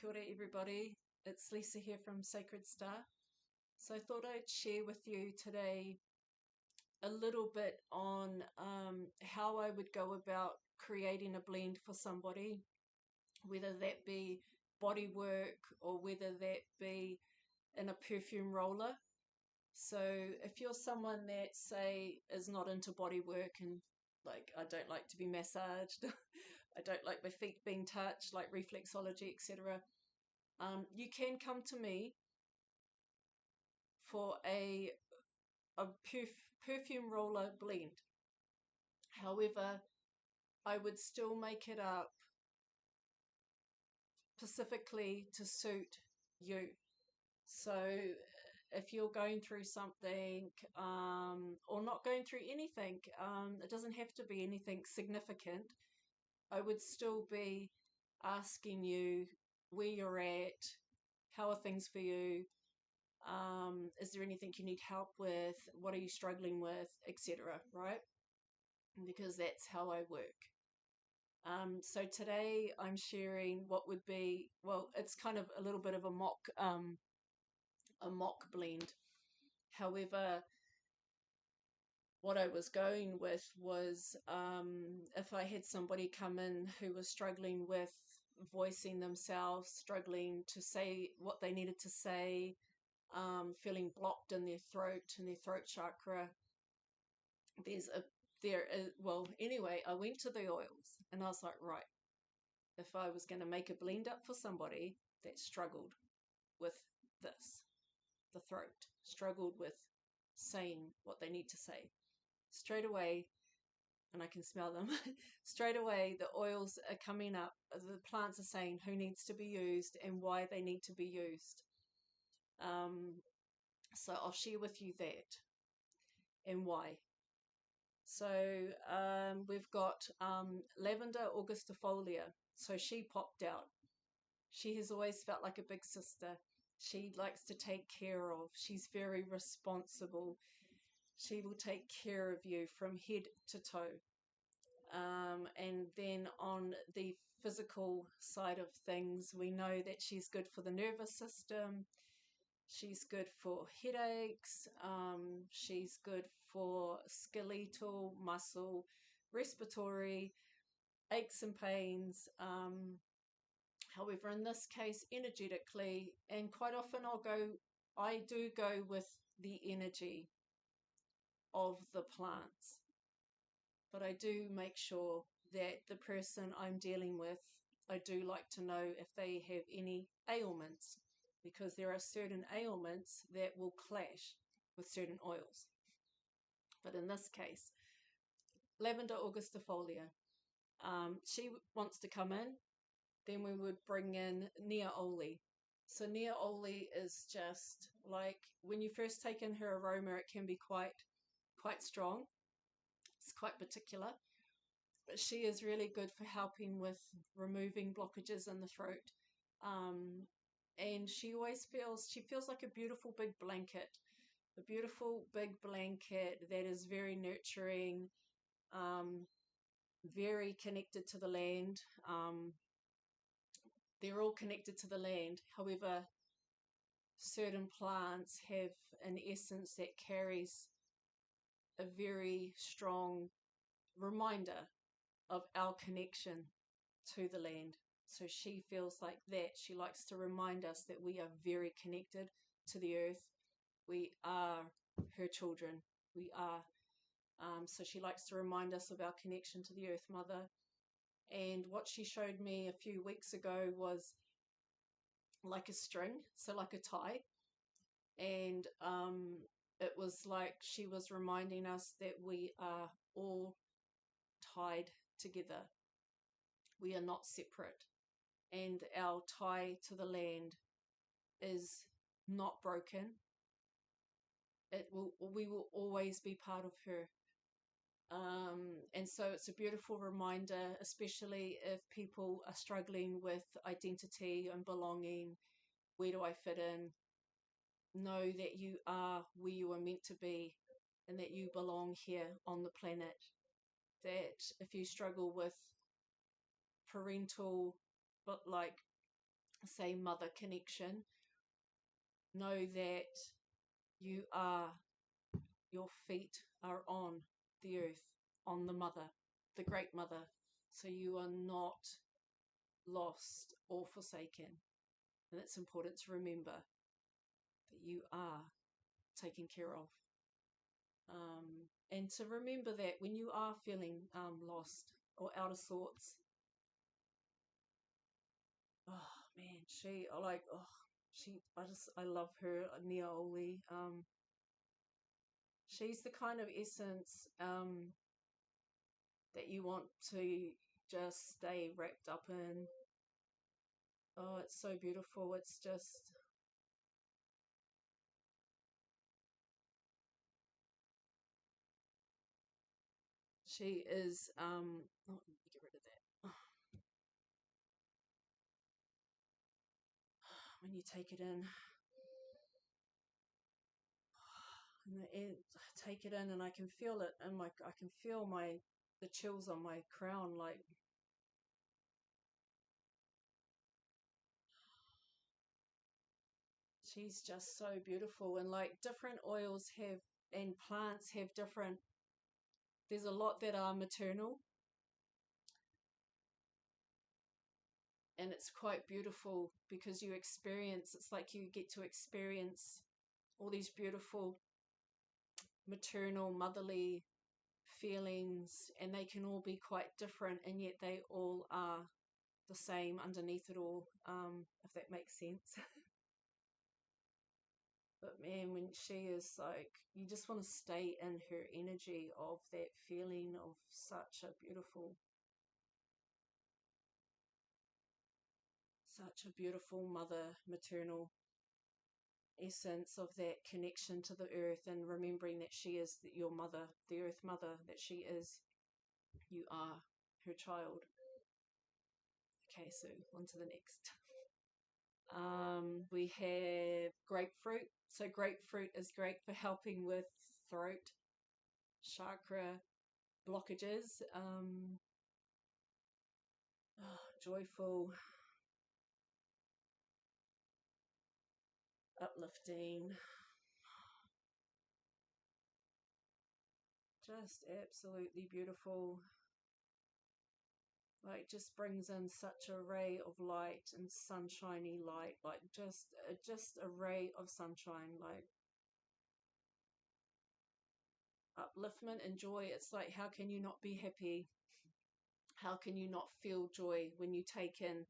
Kia ora everybody, it's Lisa here from Sacred Star. So I thought I'd share with you today a little bit on how I would go about creating a blend for somebody, whether that be body work or whether that be in a perfume roller. So if you're someone that, say, is not into body work and like, I don't like to be massaged, I don't like my feet being touched, like reflexology, etc., you can come to me for a perfume roller blend. However, I would still make it up specifically to suit you. So if you're going through something or not going through anything, it doesn't have to be anything significant. I would still be asking you where you're at, how are things for you, is there anything you need help with, what are you struggling with, etc., right? Because that's how I work. So today I'm sharing what would be, well, it's kind of a little bit of a mock blend. However, what I was going with was if I had somebody come in who was struggling with voicing themselves, struggling to say what they needed to say, feeling blocked in their throat chakra. Well, anyway, I went to the oils and I was like, right, if I was going to make a blend up for somebody that struggled with this, the throat, struggled with saying what they need to say, straight away, and I can smell them, straight away the oils are coming up, the plants are saying who needs to be used and why they need to be used. So I'll share with you that and why. So we've got Lavender Augustifolia. So she popped out. She has always felt like a big sister. She likes to take care of. She's very responsible. She will take care of you from head to toe. And then on the physical side of things, we know that she's good for the nervous system. She's good for headaches. She's good for skeletal, muscle, respiratory, aches and pains. However, in this case, energetically, and quite often I do go with the energy of the plants, but I do make sure that the person I'm dealing with, I do like to know if they have any ailments, because there are certain ailments that will clash with certain oils. But in this case, Lavender Augustifolia, she wants to come in, then we would bring in Niaoli. So Niaoli is just like, when you first take in her aroma, it can be quite strong. It's quite particular. But she is really good for helping with removing blockages in the throat. And she feels like a beautiful big blanket. A beautiful big blanket that is very nurturing, very connected to the land. They're all connected to the land. However, certain plants have an essence that carries a very strong reminder of our connection to the land. So she feels like that. She likes to remind us that we are very connected to the earth. We are her children. We are. So she likes to remind us of our connection to the Earth Mother. And what she showed me a few weeks ago was like a string, so like a tie. And it was like she was reminding us that we are all tied together. We are not separate. And our tie to the land is not broken. We will always be part of her. And so it's a beautiful reminder, especially if people are struggling with identity and belonging. Where do I fit in? Know that you are where you are meant to be and that you belong here on the planet. That if you struggle with parental, but like say mother connection, know that you are, your feet are on the earth, on the mother, the great mother. So you are not lost or forsaken. And it's important to remember that you are taken care of. And to remember that when you are feeling lost or out of sorts, oh man, I love her, Nioli. She's the kind of essence that you want to just stay wrapped up in. Oh, it's so beautiful. It's just, she is, oh, let me get rid of that. When you take it in, and take it in, and I can feel it, and I can feel the chills on my crown, like, she's just so beautiful. And like different oils have, and plants have different, there's a lot that are maternal, and it's quite beautiful because you experience, it's like you get to experience all these beautiful maternal, motherly feelings, and they can all be quite different, and yet they all are the same underneath it all, if that makes sense. But man, when she is like, you just want to stay in her energy of that feeling of such a beautiful mother, maternal essence of that connection to the earth, and remembering that she is your mother, the earth mother, that she is, you are her child. Okay, so on to the next. We have grapefruit. So grapefruit is great for helping with throat, chakra, blockages, joyful, uplifting, just absolutely beautiful. Like, just brings in such a ray of light and sunshiny light, like just a ray of sunshine, like upliftment and joy. It's like, how can you not be happy? How can you not feel joy when you take in,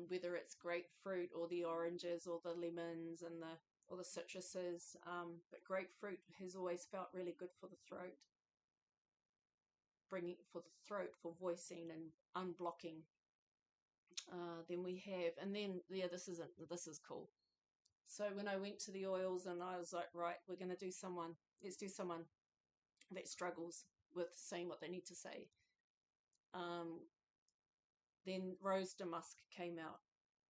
whether it's grapefruit or the oranges or the lemons and the citruses. But grapefruit has always felt really good for the throat, for voicing and unblocking. Then we have, and then yeah, this is cool. So when I went to the oils, and I was like, right, let's do someone that struggles with saying what they need to say. Um, then rose damask came out.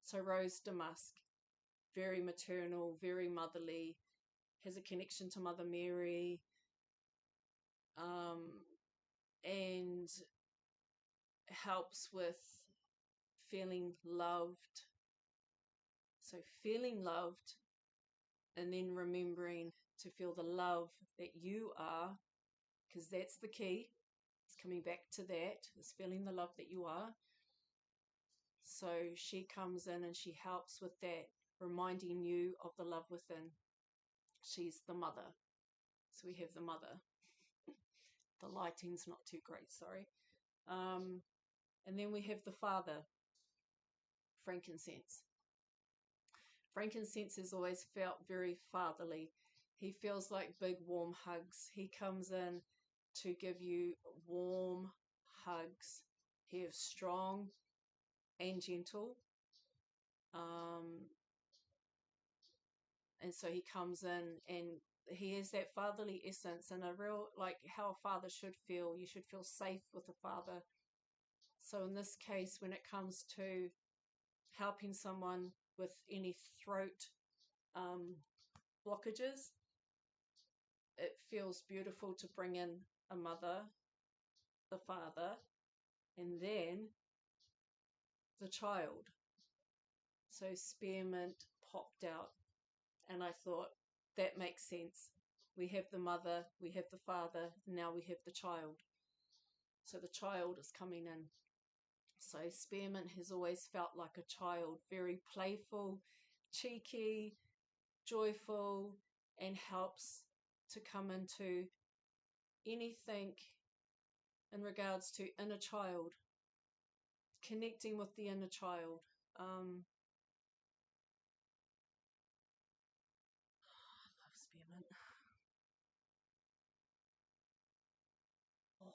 So rose damask, very maternal, very motherly, has a connection to Mother Mary, um, and helps with feeling loved. So feeling loved, and then remembering to feel the love that you are, because that's the key. It's coming back to that, is feeling the love that you are. So she comes in and she helps with that, reminding you of the love within. She's the mother. So we have the mother. The lighting's not too great, sorry. And then we have the father, frankincense. Frankincense has always felt very fatherly. He feels like big warm hugs. He comes in to give you warm hugs. He is strong and gentle. Um, and so he comes in, and he has that fatherly essence, and a real, like how a father should feel. You should feel safe with a father. So in this case, when it comes to helping someone with any throat blockages, it feels beautiful to bring in a mother, the father, and then the child. So spearmint popped out, and I thought, that makes sense. We have the mother, we have the father, now we have the child. So the child is coming in. So spearmint has always felt like a child, very playful, cheeky, joyful, and helps to come into anything in regards to inner child, connecting with the inner child. I love spearmint. Oh.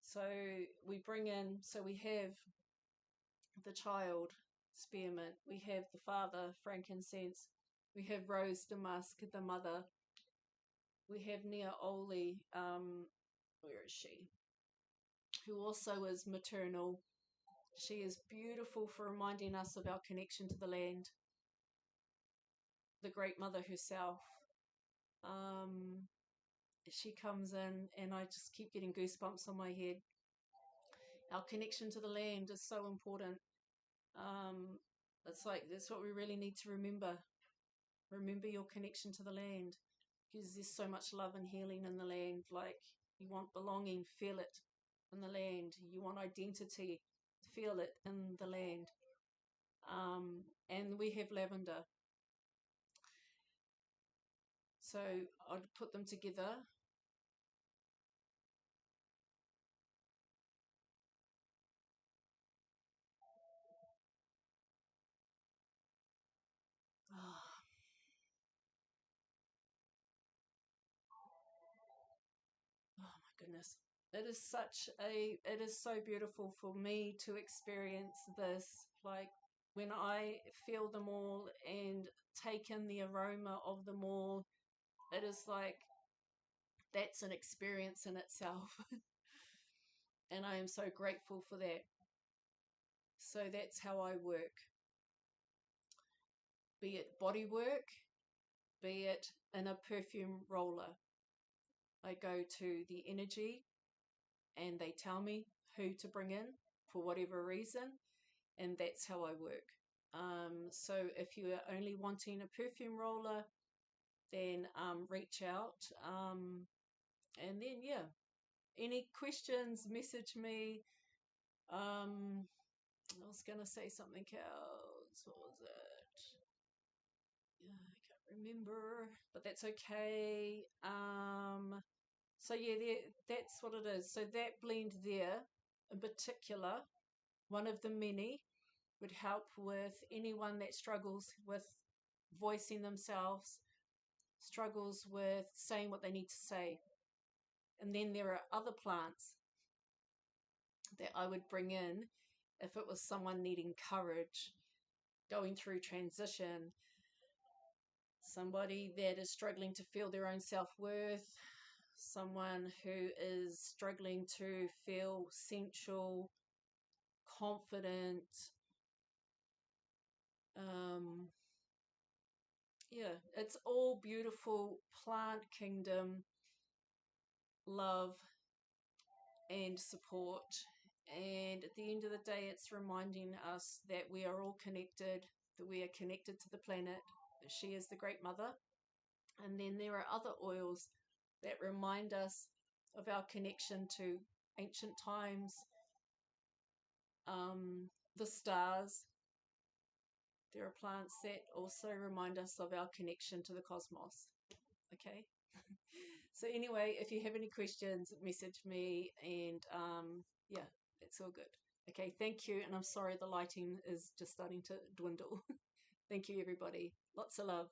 So we bring in, so we have the child, spearmint, we have the father, frankincense, we have rose damask, the mother, we have Neaoli, where is she? Who also is maternal. She is beautiful for reminding us of our connection to the land, the great mother herself. Um, she comes in, and I just keep getting goosebumps on my head. Our connection to the land is so important. Um, it's like that's what we really need to remember. Remember your connection to the land, because there's so much love and healing in the land. Like, you want belonging, feel it in the land. You want identity, feel it in the land. And we have lavender. So I'd put them together. Oh, oh my goodness. It is so beautiful for me to experience this. Like, when I feel them all and take in the aroma of them all, it is like that's an experience in itself. And I am so grateful for that. So that's how I work, be it body work, be it in a perfume roller. I go to the energy, and they tell me who to bring in for whatever reason, and that's how I work. So if you are only wanting a perfume roller, then reach out. And then, yeah, any questions, message me. I was going to say something else. What was it? Yeah, I can't remember, but that's okay. So yeah, that's what it is. So that blend there, in particular, one of the many, would help with anyone that struggles with voicing themselves, struggles with saying what they need to say. And then there are other plants that I would bring in if it was someone needing courage, going through transition, somebody that is struggling to feel their own self-worth, someone who is struggling to feel sensual, confident. Um, yeah, it's all beautiful plant kingdom, love, and support. And at the end of the day, it's reminding us that we are all connected, that we are connected to the planet, that she is the great mother. And then there are other oils that remind us of our connection to ancient times, the stars. There are plants that also remind us of our connection to the cosmos. Okay. So anyway, if you have any questions, message me, and yeah, it's all good. Okay, thank you, and I'm sorry the lighting is just starting to dwindle. Thank you, everybody. Lots of love.